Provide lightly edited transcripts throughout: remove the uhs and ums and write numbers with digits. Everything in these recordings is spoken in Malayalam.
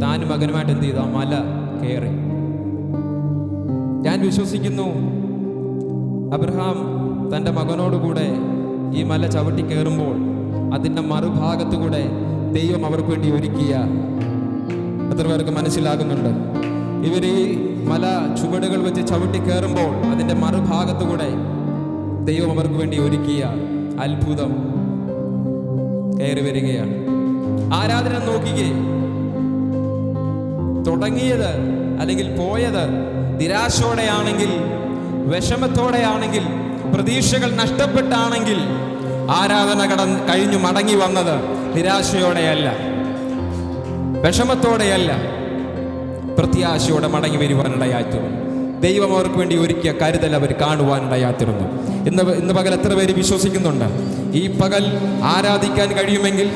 താനും മകനുമായിട്ട് എന്ത് ചെയ്തു? ആ മല കയറി. ഞാൻ വിശ്വസിക്കുന്നു അബ്രഹാം തൻ്റെ മകനോടുകൂടെ ഈ മല ചവിട്ടി കയറുമ്പോൾ അതിൻ്റെ മറുഭാഗത്തുകൂടെ ദൈവം അവർക്ക് വേണ്ടി ഒരുക്കിയ എത്ര പേർക്ക് മനസ്സിലാകുന്നുണ്ട്? ഇവർ ഈ മല ചുവടുകൾ വെച്ച് ചവിട്ടി കയറുമ്പോൾ അതിൻ്റെ മറുഭാഗത്തുകൂടെ ദൈവം അവർക്ക് വേണ്ടി ഒരുക്കിയ അത്ഭുതം കയറി വരികയാണ്. ആരാധന നോക്കിക്കേ, തുടങ്ങിയത് അല്ലെങ്കിൽ പോയത് നിരാശയോടെയാണെങ്കിൽ, വിഷമത്തോടെയാണെങ്കിൽ, പ്രതീക്ഷകൾ നഷ്ടപ്പെട്ടാണെങ്കിൽ, ആരാധന കഴിഞ്ഞു മടങ്ങി വന്നത് നിരാശയോടെയല്ല, വിഷമത്തോടെയല്ല, പ്രത്യാശയോടെ മടങ്ങി വരുവാനിടയായിത്തീർന്നു. ദൈവം അവർക്ക് വേണ്ടി ഒരുക്കിയ കരുതൽ അവർ കാണുവാനിടയായിത്തീർന്നു. ഇന്ന് പകൽ എത്ര പേര് വിശ്വസിക്കുന്നുണ്ട്? ഈ പകൽ ആരാധിക്കാൻ കഴിയുമെങ്കിൽ,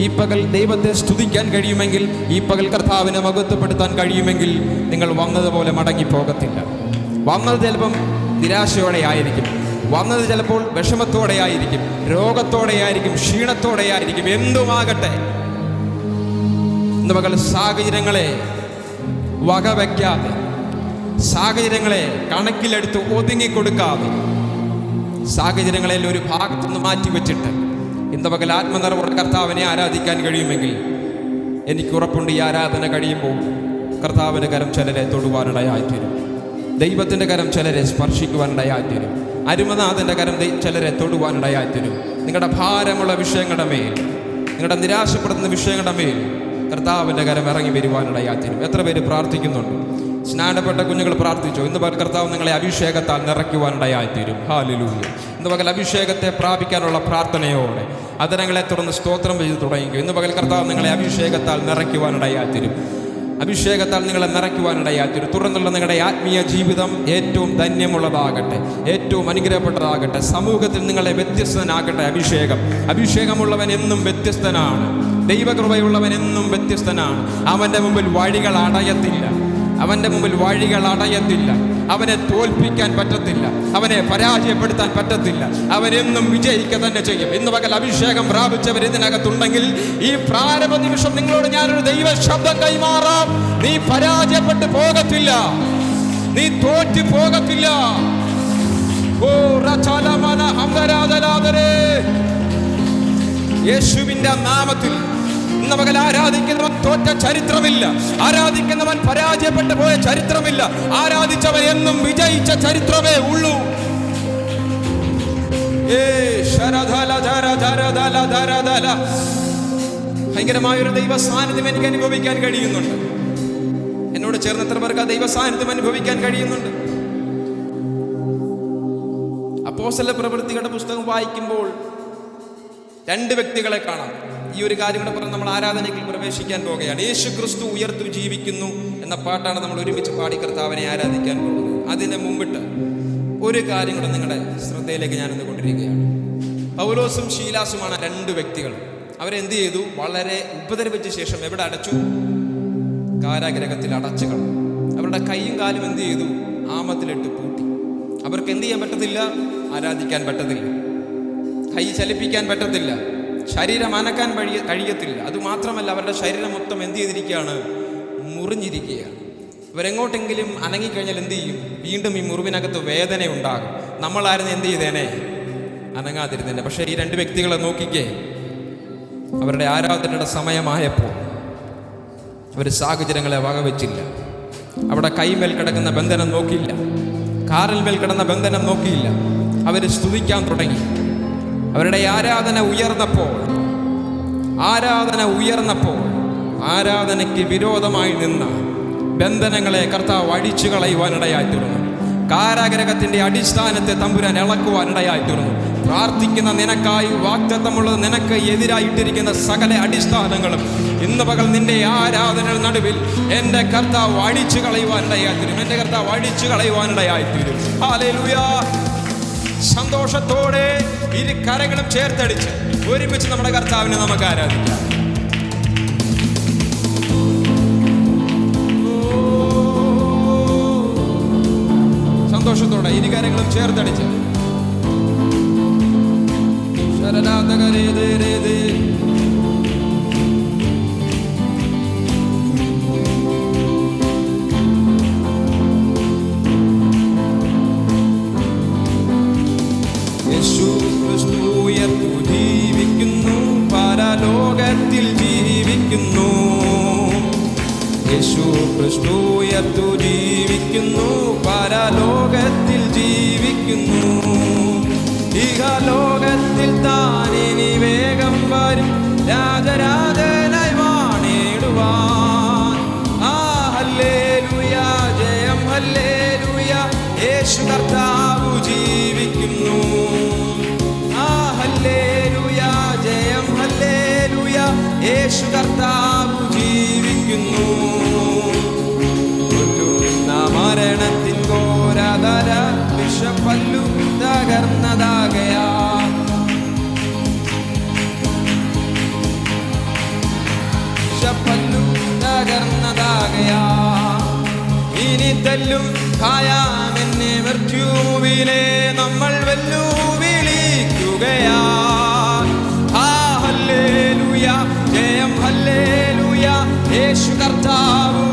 ഈ പകൽ ദൈവത്തെ സ്തുതിക്കാൻ കഴിയുമെങ്കിൽ, ഈ പകൽ കർത്താവിനെ മഹത്വപ്പെടുത്താൻ കഴിയുമെങ്കിൽ നിങ്ങൾ വന്നതുപോലെ മടങ്ങിപ്പോകത്തില്ല. വന്നത് ചിലപ്പം നിരാശയോടെ ആയിരിക്കും, വന്നത് ചിലപ്പോൾ വിഷമത്തോടെ ആയിരിക്കും, രോഗത്തോടെ ആയിരിക്കും, ക്ഷീണത്തോടെ ആയിരിക്കും, എന്തുമാകട്ടെ. ഇന്ന് പകൽ സാഹചര്യങ്ങളെ വകവയ്ക്കാതെ, സാഹചര്യങ്ങളെ കണക്കിലെടുത്ത് ഒതുങ്ങിക്കൊടുക്കാതെ, സാഹചര്യങ്ങളിൽ ഒരു ഭാഗത്തുനിന്ന് മാറ്റിവെച്ചിട്ട് ഇന്ന് പകൽ ആത്മനിറവുള്ള കർത്താവിനെ ആരാധിക്കാൻ കഴിയുമെങ്കിൽ എനിക്ക് ഉറപ്പുണ്ട്, ഈ ആരാധന കഴിയുമ്പോൾ കർത്താവിൻ്റെ കരം ചിലരെ തൊടുവാനിടയായിത്തീരും, ദൈവത്തിൻ്റെ കരം ചിലരെ സ്പർശിക്കുവാനിടയായിത്തീരും, അരുമനാഥൻ്റെ കരം ചിലരെ തൊടുവാനിടയായിത്തീരും. നിങ്ങളുടെ ഭാരമുള്ള വിഷയങ്ങളുടെ മേൽ, നിങ്ങളുടെ നിരാശപ്പെടുന്ന വിഷയങ്ങളുടെ മേൽ കർത്താവിൻ്റെ കരം ഇറങ്ങി വരുവാനിടയായിത്തീരും. എത്ര പേര് പ്രാർത്ഥിക്കുന്നുണ്ട്? സ്നാനപ്പെട്ട കുഞ്ഞുങ്ങൾ പ്രാർത്ഥിച്ചു. ഇന്ന് പകൽ കർത്താവ് നിങ്ങളെ അഭിഷേകത്താൽ നിറയ്ക്കുവാനിടയായിത്തീരും. ഹല്ലേലൂയ. ഇന്ന് പകൽ അഭിഷേകത്തെ പ്രാപിക്കാനുള്ള പ്രാർത്ഥനയോടെ അതിനങ്ങളെ തുറന്ന് സ്തോത്രം ചെയ്ത് തുടങ്ങിക്കും. ഇന്ന് പകൽ കർത്താവ് നിങ്ങളെ അഭിഷേകത്താൽ നിറയ്ക്കുവാനിടയായിത്തീരും, അഭിഷേകത്താൽ നിങ്ങളെ നിറയ്ക്കുവാനിടയായിത്തീരും. തുടർന്നുള്ള നിങ്ങളുടെ ആത്മീയ ജീവിതം ഏറ്റവും ധന്യമുള്ളതാകട്ടെ, ഏറ്റവും അനുഗ്രഹപ്പെട്ടതാകട്ടെ. സമൂഹത്തിൽ നിങ്ങളെ വ്യത്യസ്തനാകട്ടെ. അഭിഷേകമുള്ളവൻ എന്നും വ്യത്യസ്തനാണ്, ദൈവകൃപയുള്ളവൻ എന്നും വ്യത്യസ്തനാണ്. അവൻ്റെ മുമ്പിൽ വഴികൾ അടയത്തില്ല, അവൻ്റെ മുമ്പിൽ വഴികൾ അടയത്തില്ല. അവനെ തോൽപ്പിക്കാൻ പറ്റത്തില്ല, അവനെ പരാജയപ്പെടുത്താൻ പറ്റത്തില്ല. അവനെന്നും വിജയിക്കുക തന്നെ ചെയ്യും. ഇന്ന് പകൽ അഭിഷേകം പ്രാപിച്ചവർ ഇതിനകത്തുണ്ടെങ്കിൽ ഈ പ്രാരംഭ നിമിഷം നിങ്ങളോട് ഞാനൊരു ദൈവ ശബ്ദം കൈമാറാം. നീ പരാജയപ്പെട്ടു പോകത്തില്ല, നീ തോറ്റു പോകത്തില്ല. ഓ റചലമന ഹംദരാദരാദരേ. യേശുവിന്റെ നാമത്തിൽ ഇന്ന് പകൽ ആരാധിക്കുന്നവൻ തോറ്റ ചരിത്രമില്ല, ആരാധിക്കുന്നവൻ പരാജയപ്പെട്ടു പോയ ചരിത്രമില്ല. ആരാധിച്ചവൻ എന്നും വിജയിച്ച ചരിത്രമേ ഉള്ളൂ. ഭയങ്കരമായൊരു ദൈവ സാന്നിധ്യം എനിക്ക് അനുഭവിക്കാൻ കഴിയുന്നുണ്ട്. എന്നോട് ചേർന്ന് എത്ര പേർക്ക് ആ ദൈവ സാന്നിധ്യം അനുഭവിക്കാൻ കഴിയുന്നുണ്ട്? അപ്പോസ്തല പ്രവൃത്തികളുടെ പുസ്തകം വായിക്കുമ്പോൾ രണ്ട് വ്യക്തികളെ കാണാം. ഈ ഒരു കാര്യം കൂടെ പറഞ്ഞ് നമ്മൾ ആരാധനയ്ക്ക് പ്രവേശിക്കാൻ പോകുകയാണ്. യേശു ക്രിസ്തു ഉയർത്തു ജീവിക്കുന്നു എന്ന പാട്ടാണ് നമ്മൾ ഒരുമിച്ച് പാടി കർത്താവിനെ ആരാധിക്കാൻ പോകുന്നത്. അതിന് മുമ്പിട്ട് ഒരു കാര്യം കൂടെ നിങ്ങളുടെ ശ്രദ്ധയിലേക്ക് ഞാനിന്ന് കൊണ്ടിരിക്കുകയാണ്. പൗലോസും ശീലാസുമാണ് രണ്ട് വ്യക്തികൾ. അവരെന്ത് ചെയ്തു? വളരെ ഉപദ്രവിച്ച ശേഷം എവിടെ അടച്ചു? കാരാഗ്രഹത്തിൽ അടച്ചു കളഞ്ഞു. അവരുടെ കൈയും കാലും എന്ത് ചെയ്തു? ആമത്തിലിട്ട് പൂട്ടി. അവർക്ക് എന്ത് ചെയ്യാൻ പറ്റത്തില്ല? ആരാധിക്കാൻ പറ്റത്തില്ല, കൈ ചലിപ്പിക്കാൻ പറ്റത്തില്ല, ശരീരം അനക്കാൻ കഴിയത്തില്ല. അതുമാത്രമല്ല, അവരുടെ ശരീരം മൊത്തം എന്ത് ചെയ്തിരിക്കുകയാണ്? മുറിഞ്ഞിരിക്കുകയാണ്. ഇവരെങ്ങോട്ടെങ്കിലും അനങ്ങിക്കഴിഞ്ഞാൽ എന്ത് ചെയ്യും? വീണ്ടും ഈ മുറിവിനകത്ത് വേദന ഉണ്ടാകും. നമ്മളായിരുന്നു എന്ത് ചെയ്തേനെ? അനങ്ങാതിരുന്നേനെ. പക്ഷേ ഈ രണ്ട് വ്യക്തികളെ നോക്കിക്കേ, അവരുടെ ആരാധനയുടെ സമയമായപ്പോൾ അവർ സാഹചര്യങ്ങളെ വകവെച്ചില്ല. അവിടെ കൈമേൽ കിടക്കുന്ന ബന്ധനം നോക്കിയില്ല, കാറിൽ മേൽ കിടന്ന ബന്ധനം നോക്കിയില്ല. അവർ സ്തുതിക്കാൻ തുടങ്ങി. അവരുടെ ആരാധന ഉയർന്നപ്പോൾ ആരാധനയ്ക്ക് വിരോധമായി നിന്ന ബന്ധനങ്ങളെ കർത്താവ് അടിച്ചു കളയുവാനിടയായിത്തീർന്നു. കാരാഗ്രഹത്തിന്റെ അടിസ്ഥാനത്തെ തമ്പുരാൻ ഇളക്കുവാനിടയായിത്തീർന്നു. പ്രാർത്ഥിക്കുന്ന നിനക്കായി വാഗ്ദത്തമുള്ളത് നിനക്ക് എതിരായിട്ടിരിക്കുന്ന സകല അടിസ്ഥാനങ്ങളും ഇന്ന് പകൽ നിന്റെ ആരാധന നടുവിൽ എൻ്റെ കർത്താവ് അടിച്ചു കളയുവാനിടയായിത്തീരും. എൻ്റെ കർത്താവ് അടിച്ചു കളയുവാനിടയായിത്തീരും. ഹല്ലേലൂയ. സന്തോഷത്തോടെ ഇരു കരങ്ങളും ചേർത്തടിച്ച് ഒരുമിച്ച് നമ്മുടെ കർത്താവിനെ നമുക്ക് ആരാധിക്കാം. സന്തോഷത്തോടെ ഇരു കരങ്ങളും ചേർത്തടിച്ച് യേശു ക്രിസ്തു ഉയർത്തു ജീവിക്കുന്നു, പരലോകത്തിൽ ജീവിക്കുന്നു. ഇഹലോകത്തിൽ താനിനി വേഗം വരും, രാജരാജനായി വാണിടുവാൻ. ഹല്ലേലൂയ, ജയം ഹല്ലേലൂയ, യേശു കർത്താവ് ജീവിക്കുന്നു. ഹല്ലേലൂയ, ജയം ഹല്ലേലൂയ, യേശു കർത്താവ് ജീവിക്കുന്നു. കൊല്ലുന്ന മരണത്തിൻ ഘോരതര വിഷപ്പല്ലു തകർന്നതാകയാ. വിഷപ്പല്ലു തകർന്നതാകയാ. ഇനി തെല്ലും കായാമെന്നെ മൃത്യുവിനെ നമ്മൾ വെല്ലുവിളിക്കുകയാ. ഹല്ലേലൂയ, ജയം ഹല്ലേലൂയ, യേശു കർത്താവ്.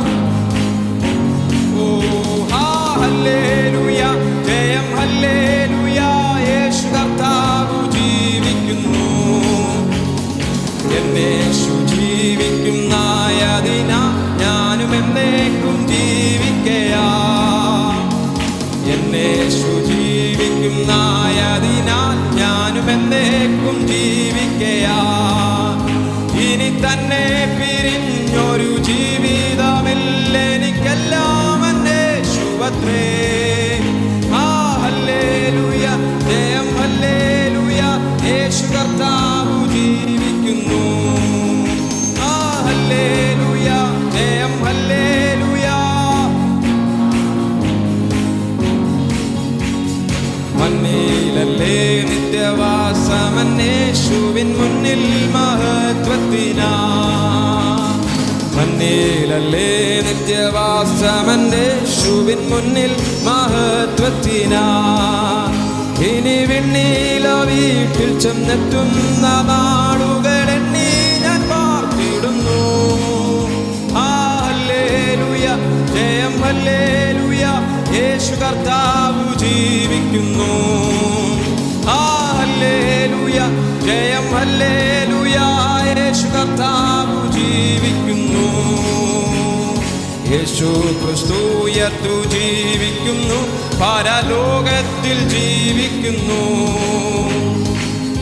ഹല്ലേലൂയ, ജയം ഹല്ലേലൂയ, യേശു കർത്താവ് ജീവിക്കുന്നു. എന്നേശു ജീവിക്കുന്നായതിനാ ഞാനും എന്നേക്കും ജീവിക്കയാ. എന്നേശു ജീവിക്കുന്നായതിനാൽ ഞാനും എന്നേക്കും ജീവിക്കയാ. ഇനി തന്നെ പിരിഞ്ഞൊരു ജീവിതമില്ല, എനിക്കെല്ലാം എന്നേശുവത്രേ. ഹല്ലേലൂയ, ജയം ഹല്ലേലൂയ, യേശു കർത്താവ് ജീവിക്കുന്നു. ഹല്ലേലൂയ, ജയം ഹല്ലേലൂയ. മണ്ണിലല്ലേ നിത്യവാസമന്നേശുവിൻ മുന്നിൽ മഹത്വത്തിനാ. മണ്ണിലല്ലേ നിത്യവാസമന്നേശുവിൻ മുന്നിൽ മഹത്വത്തിനാ. ഇനി വിണ്ണീലോ വീട്ടിൽ ചെന്നെത്തുന്ന നാളുകൾ എണ്ണി ഞാൻ പാർത്തിടുന്നു. ഹല്ലേലൂയ, ജയം ഹല്ലേലൂയ, യേശു കർത്താവ് ജീവിക്കുന്നു. ഹല്ലേലൂയ, ജയം ഹല്ലേലൂയ, യേശു കർത്താവ് ജീവിക്കുന്നു. യേശു ക്രിസ്തു ഉയർത്തു ജീവിക്കുന്നു, പരലോകത്തിൽ ജീവിക്കുന്നു.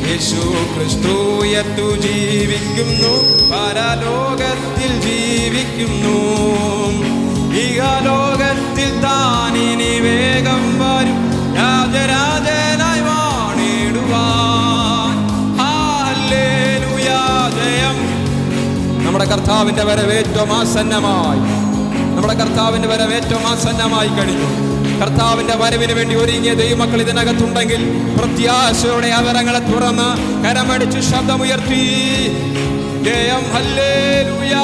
യേശു ക്രിസ്തു ഉയർത്തു ജീവിക്കുന്നു, പരലോകത്തിൽ ജീവിക്കുന്നു. ഇഹലോകത്തിൽ താനിനി വേഗം വരും, രാജരാജനായി വാണിടുവാൻ. ഹല്ലേലൂയ, ജയം. നമ്മുടെ കർത്താവിന്റെ വരവേറ്റവും ആസന്നമായി. നമ്മുടെ കർത്താവിന്റെ വരവേറ്റവും ആസന്നമായി കഴിഞ്ഞു. കർത്താവിന്റെ വരവിന് വേണ്ടി ഒരുങ്ങിയ ദൈവമക്കൾ ഇതിനകത്തുണ്ടെങ്കിൽ പ്രത്യാശയോടെ അവരങ്ങളെ തുറന്ന് കരമടിച്ച് ശബ്ദമുയർത്തി ജയം ഹല്ലേലൂയ.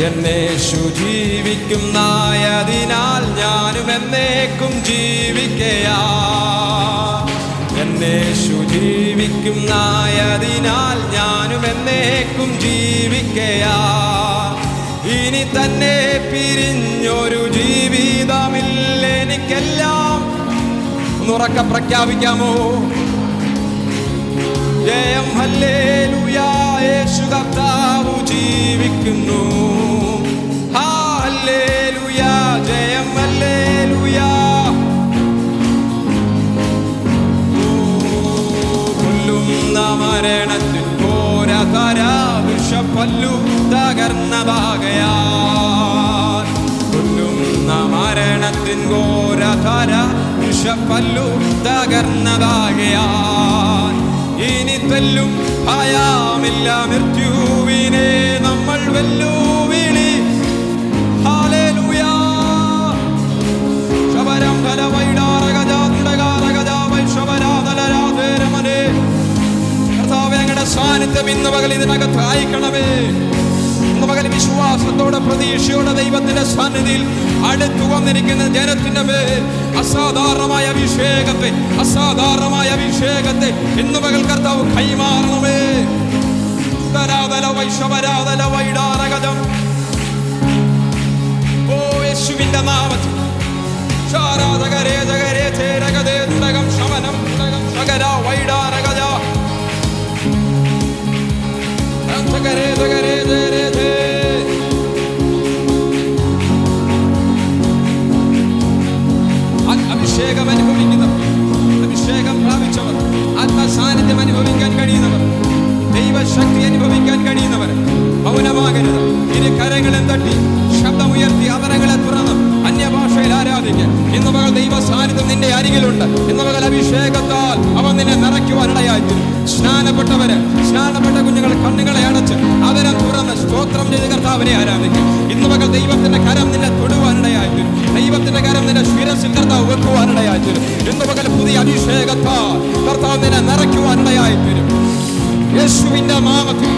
എന്നേശു ജീവിക്കുന്നായതിനാൽ ഞാനും എന്നേക്കും ജീവിക്കയാ. എന്നേശു ജീവിക്കുന്നായതിനാൽ ഞാനും എന്നേക്കും ജീവിക്കയാ. ഇനി തന്നെ പിരിഞ്ഞൊരു ജീവിതമില്ല, എനിക്കെല്ലാം. ഒന്നുറക്കെ പ്രഖ്യാപിക്കാമോ? ജയം ഹല്ലേലൂയ, യേശു കർത്താവ് ജീവിക്കുന്നു. ഹല്ലേലൂയ, ജയം ഹല്ലേലൂയ. കൊല്ലുന്ന മരണത്തിൽ ഘോരതര വിഷപ്പല്ലു തകർന്നതാകയാൽ. കൊല്ലുന്ന മരണത്തിൻ ഘോരതര വിഷപ്പല്ലു തകർന്നതാകയാൽ. ഇനി തെല്ലും ഭയമില്ല, മൃത്യുവിനെ നമ്മൾ വെല്ലുവിളി. ഹല്ലേലൂയ, ശബരം കർത്താവേ, അങ്ങയുടെ സാന്നിധ്യം ഇന്ന് പകൽ ഇതിനകത്ത് അയക്കണമേ. ഇന്ന് പകൽ വിശ്വാസത്തോടെ പ്രതീക്ഷയോടെ ദൈവത്തിന്റെ സന്നിധിയിൽ അടുത്തു വന്നിരിക്കുന്ന ജനത്തിന്റെ മേൽ അസാധാരണമായ അഭിഷേകത്തെ ഇന്ന് പകൽ കർത്താവ് കൈമാറണമേ. ഓ യേശുവിന്റെ നാമത്തിൽ ഇന്ന് പകൽ അഭിഷേകത്താൽ അവൻ നിന്നെ നിറയ്ക്കുവാനിടയായി. സ്നാനപ്പെട്ട കുഞ്ഞുങ്ങൾ കണ്ണുകളെ അടച്ച് അവരെ തുറന്ന് സ്തോത്രം ചെയ്ത് കർത്താവിനെ ആരാധിക്കും. ഇന്ന് പകൽ ദൈവത്തിന്റെ കരം നിന്നെ തൊടുവാനിടയായി. ദൈവത്തിന്റെ കരം നിന്റെ ശിരസിൽ കർത്താവ് വെക്കുവാനിടയായി. ഇന്ന് പകൽ പുതിയ അഭിഷേകത്താൽ കർത്താവ് നിന്നെ നിറയ്ക്കുവാനിടയായി വരും. യേശുവിന്റെ നാമത്തിൽ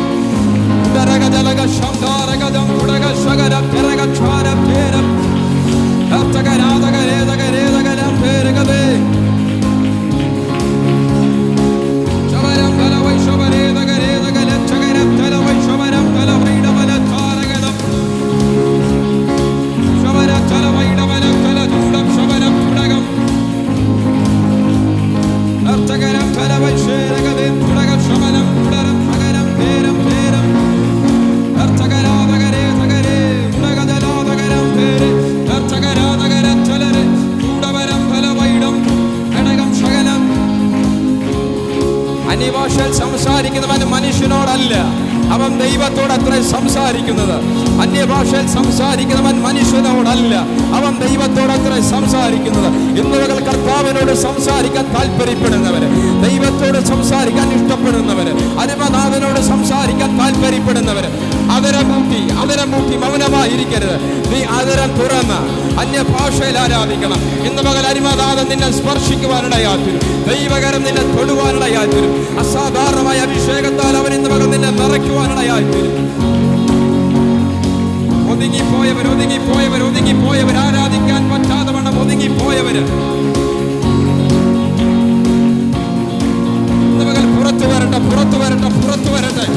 അന്യഭാഷയിൽ സംസാരിക്കുന്നവൻ മനുഷ്യനോടല്ല, അവൻ ദൈവത്തോട് അത്ര സംസാരിക്കുന്നത്. അന്യഭാഷയിൽ സംസാരിക്കുന്നവൻ മനുഷ്യനോടല്ല, അവൻ ദൈവത്തോട് അത്ര സംസാരിക്കുന്നത്. ഇന്ന് പകൽ കർത്താവിനോട് സംസാരിക്കാൻ താല്പര്യപ്പെടുന്നവര്, ദൈവത്തോട് സംസാരിക്കാൻ ഇഷ്ടപ്പെടുന്നവര്, അരുമനാഥനോട് സംസാരിക്കാൻ താല്പര്യപ്പെടുന്നവര് അതരം മൂട്ടി മൗനമായിരിക്കരുത്. നീ അതരം തുറന്ന് അന്യഭാഷയിൽ ആരാധിക്കണം. ഇന്ന് പകൽ അരുമനാഥൻ നിന്നെ സ്പർശിക്കുവാനിടയാത്തിരും, ദൈവകരം നിന്നെ തൊടുവാനിടയാത്തിരും. അസാധാരണമായ അഭിഷേകത്താൽ അവൻ ഇന്ന് പകൽ നിന്നെ നിറയ്ക്കുവാനിടയാത്തിരും. ഒതുങ്ങിപ്പോയവർ ആരാധിക്കാൻ പറ്റാതെ വണ്ണം ഒതുങ്ങിപ്പോയവര് ഇന്ന് പകൽ പുറത്തു വരട്ടെ.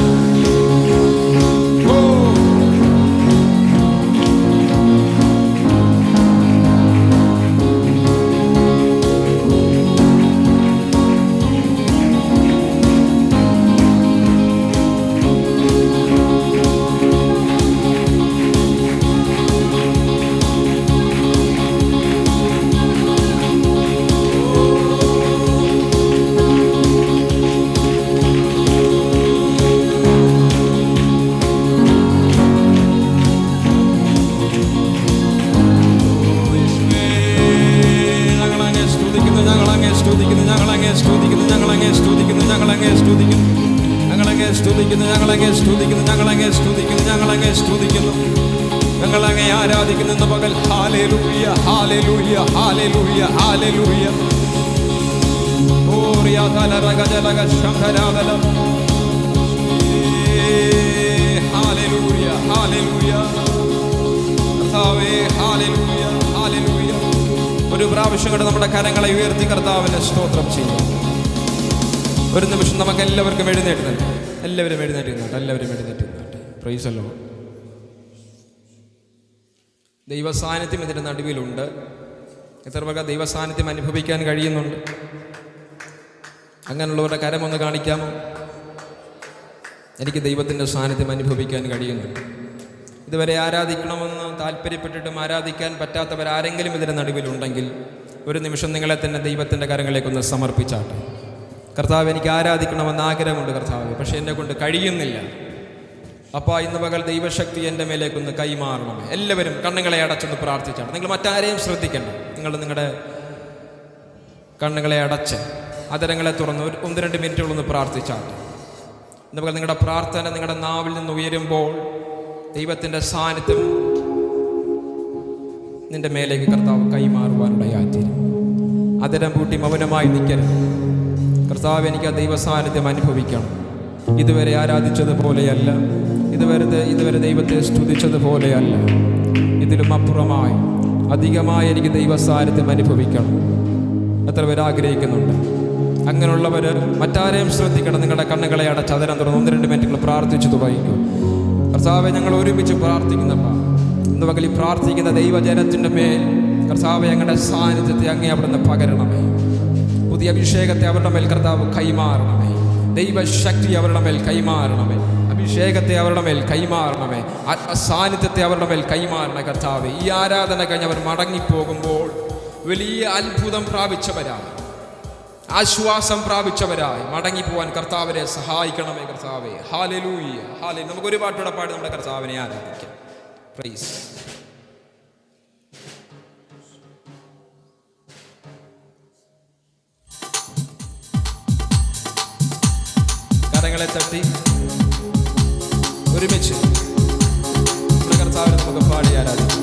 ഞങ്ങളങ്ങേ ആരാധിക്കുന്ന പകൽ. Hallelujah hallelujah hallelujah hallelujah. Hallelujah hallelujah കർത്താവേ, ഹല്ലേലൂയ ഹല്ലേലൂയ. ഒരു പ്രാവശ്യം കൂടെ നമ്മുടെ കരങ്ങളെ ഉയർത്തി കർത്താവിനെ സ്തോത്രം ചെയ്യാം. ഒരു നിമിഷം നമുക്ക് എല്ലാവർക്കും എഴുന്നേറ്റുന്നുണ്ട്. എല്ലാവരും എഴുന്നേറ്റുന്നുണ്ട്. Praise the Lord. ദൈവസാന്നിധ്യം ഇതിൻ്റെ നടുവിലുണ്ട്. എത്ര പേർക്ക് ദൈവസാന്നിധ്യം അനുഭവിക്കാൻ കഴിയുന്നുണ്ട്? അങ്ങനെയുള്ളവരുടെ കരമൊന്ന് കാണിക്കാമോ? എനിക്ക് ദൈവത്തിൻ്റെ സാന്നിധ്യം അനുഭവിക്കാൻ കഴിയുന്നുണ്ട്. ഇതുവരെ ആരാധിക്കണമെന്ന് താല്പര്യപ്പെട്ടിട്ടും ആരാധിക്കാൻ പറ്റാത്തവരാരെങ്കിലും ഇതിൻ്റെ നടുവിലുണ്ടെങ്കിൽ ഒരു നിമിഷം നിങ്ങളെ തന്നെ ദൈവത്തിൻ്റെ കരങ്ങളിലേക്കൊന്ന് സമർപ്പിച്ചാട്ടെ. കർത്താവ്, എനിക്ക് ആരാധിക്കണമെന്ന് ആഗ്രഹമുണ്ട് കർത്താവ്, പക്ഷേ എന്നെ കൊണ്ട് കഴിയുന്നില്ല. അപ്പോൾ ഇന്ന് പകൽ ദൈവശക്തി എൻ്റെ മേലേക്കൊന്ന് കൈമാറണം. എല്ലാവരും കണ്ണുകളെ അടച്ചൊന്ന് പ്രാർത്ഥിച്ചാണ്. നിങ്ങൾ മറ്റാരെയും ശ്രദ്ധിക്കേണ്ട. നിങ്ങളുടെ കണ്ണുകളെ അടച്ച് അതരങ്ങളെ തുറന്ന് 1-2 മിനിറ്റുകളൊന്ന് പ്രാർത്ഥിച്ചാണ്. ഇന്ന് പകൽ നിങ്ങളുടെ പ്രാർത്ഥന നിങ്ങളുടെ നാവിൽ നിന്ന് ഉയരുമ്പോൾ ദൈവത്തിൻ്റെ സാന്നിധ്യം നിന്റെ മേലേക്ക് കർത്താവ് കൈമാറുവാനിടയായിത്തീരും. അതരം പൂട്ടി മൗനമായി നിൽക്കരുത്. കർത്താവ്, എനിക്ക് ആ ദൈവ സാന്നിധ്യം അനുഭവിക്കണം. ഇതുവരെ ആരാധിച്ചതുപോലെയല്ല, ഇതുവരെ ദൈവത്തെ സ്തുതിച്ചതുപോലെയല്ല, ഇതിലും അപ്പുറമായി അധികമായി എനിക്ക് ദൈവ സാന്നിധ്യം അനുഭവിക്കണം. എത്ര പേര് ആഗ്രഹിക്കുന്നുണ്ട്? അങ്ങനെയുള്ളവർ മറ്റാരെയും ശ്രദ്ധിക്കണം. നിങ്ങളുടെ കണ്ണുകളെ അടച്ച് അതിനെ തുറന്ന് 1-2 മിനിറ്റുകൾ പ്രാർത്ഥിച്ചു തുടങ്ങിക്കും. കർത്താവെ, ഞങ്ങൾ ഒരുമിച്ച് പ്രാർത്ഥിക്കുന്നപ്പോൾ ഇന്ന് പകൽ പ്രാർത്ഥിക്കുന്ന ദൈവജനത്തിൻ്റെ മേൽ കർത്താവെ ഞങ്ങളുടെ സാന്നിധ്യത്തെ അങ്ങേ അവിടുന്ന് പകരണമേ. പുതിയ അഭിഷേകത്തെ അവരുടെ മേൽ കർത്താവ് കൈമാറണമേ. ദൈവശക്തി അവരുടെ മേൽ കൈമാറണമേ. അഭിഷേകത്തെ അവരുടെ മേൽ കൈമാറണമേ. സാന്നിധ്യത്തെ അവരുടെ മേൽ കൈമാറണ കർത്താവെ. ഈ ആരാധന കഴിഞ്ഞ് അവർ മടങ്ങിപ്പോകുമ്പോൾ വലിയ അത്ഭുതം പ്രാപിച്ചവരായി, ആശ്വാസം പ്രാപിച്ചവരായി മടങ്ങിപ്പോവാൻ കർത്താവിനെ സഹായിക്കണമേ കർത്താവെ. Hallelujah hallelujah. നമുക്കൊരു പാട്ടോടെ പാടി നമ്മുടെ കർത്താവിനെ ആരാധിക്കാം. പ്രൈസ്. കരങ്ങളെ തട്ടി ഒരുമിച്ച് കർത്താവിനെ നമുക്ക് പാടി ആരാധിക്കാം.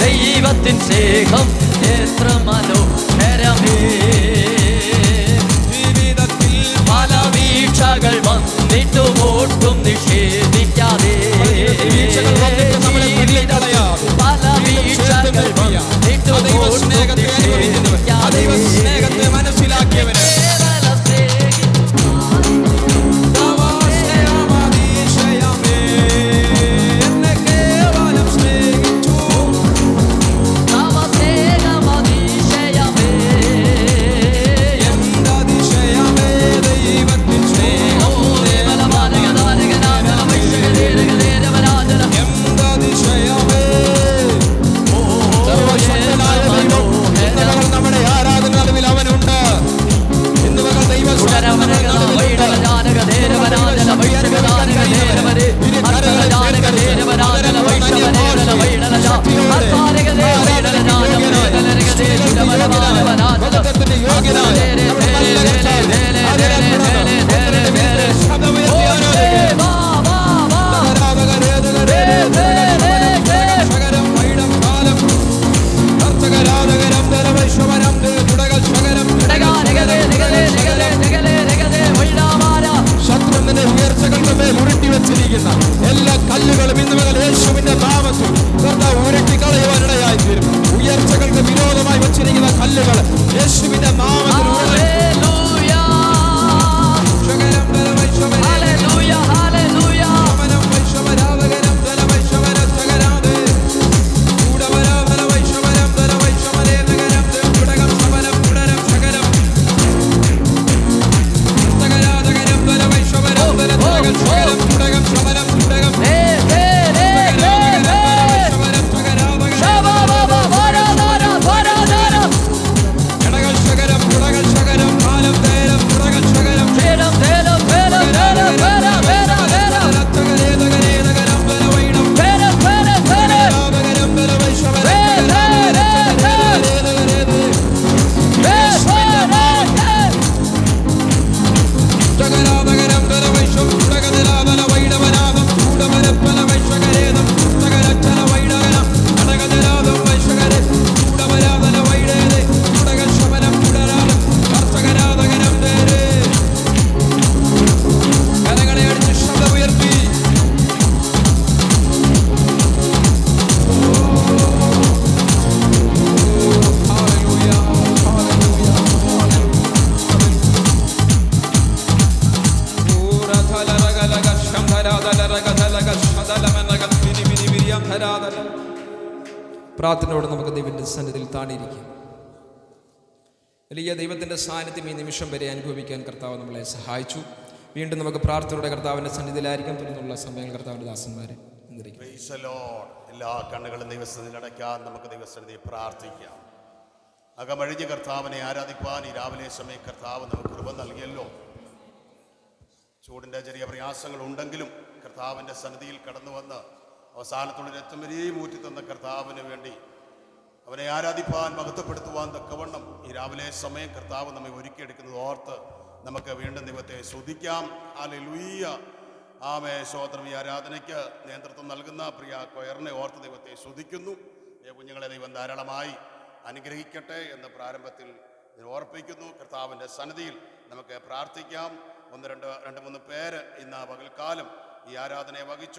ദൈവത്തിൻ സ്നേഹം എത്ര മനോഹരമേ. ജീവിതത്തിൽ പല വീഴ്ചകൾ വന്നിട്ടും ഒട്ടും നിഷേധിക്കാതെ, പല വീഴ്ചകൾ വന്നിട്ടും സ്നേഹത്തെ മനസ്സിലാക്കിയവന് യോഗ്യനായ നമ്മുടെ നല്ല കർത്താവിനെ അതിനെ തുടർന്ന് ശബ്ദമുയർത്തി ആരാധിക്കുക. ശത്രുവിന്റെ ഉയർച്ചകളുടെ മേൽ ഉരുട്ടി വെച്ചിരിക്കുന്ന എല്ലാ കല്ലുകളും ഇന്ന് മുതൽ യേശുവിന്റെ നാമത്തിൽ കർത്താവ് ഉരുട്ടി കളയുവാനിടയായി തീരും. ഉയർച്ചകൾക്ക് വിരോധമായി വെച്ചിരിക്കുന്ന കല്ലുകൾ യേശുവിന്റെ നാമത്തിൽ പ്രാർത്ഥനയോട് നമുക്ക് ദൈവത്തിന്റെ സന്നിധിയിൽ താണിരിക്കാം. വലിയ ദൈവത്തിന്റെ സാന്നിധ്യം ഈ നിമിഷം വരെ അനുഭവിക്കാൻ കർത്താവ് നമ്മളെ സഹായിച്ചു. വീണ്ടും നമുക്ക് പ്രാർത്ഥനയുടെ കർത്താവിന്റെ സന്നിധിയിലായിരിക്കാം. തുടർന്നുള്ള സമയം കർത്താവിന്റെ ദാസന്മാരെ എല്ലാ കണ്ണുകളും ദൈവസന്നിധിയിൽ അടയ്ക്കാൻ നമുക്ക് ദൈവസന്നിധിയെ പ്രാർത്ഥിക്കാം. അകമഴിഞ്ഞ് കർത്താവിനെ ആരാധിപ്പാൻ ഈ രാവിലെ സമയം കർത്താവ് നമുക്ക് കൃപ നൽകിയല്ലോ. ചൂടിൻ്റെ ചെറിയ പ്രയാസങ്ങൾ ഉണ്ടെങ്കിലും കർത്താവിൻ്റെ സന്നിധിയിൽ കടന്നു വന്ന് അവസാനത്തോടെ രക്തം വരെയും ഊറ്റി തന്ന കർത്താവിന് വേണ്ടി അവനെ ആരാധിപ്പാൻ മഹത്വപ്പെടുത്തുവാൻ തക്കവണ്ണം ഈ രാവിലെ സമയം കർത്താവ് നമ്മെ ഒരുക്കിയെടുക്കുന്നത് ഓർത്ത് നമുക്ക് വീണ്ടും ദൈവത്തെ സ്തുതിക്കാം. ഹല്ലേലൂയ. ആമേ. സ്തോത്രം. ഈ ആരാധനയ്ക്ക് നേതൃത്വം നൽകുന്ന പ്രിയ കൊയറിനെ ഓർത്ത് ദൈവത്തെ സ്തുതിക്കുന്നു. കുഞ്ഞുങ്ങളെ ദൈവം ധാരാളമായി അനുഗ്രഹിക്കട്ടെ എന്ന് പ്രാരംഭത്തിൽ ഓർപ്പിക്കുന്നു. കർത്താവിൻ്റെ സന്നിധിയിൽ നമുക്ക് പ്രാർത്ഥിക്കാം. 1-2-3 പേര് ഇന്ന് പകൽക്കാലം ഈ ആരാധനയെ വഹിച്ചു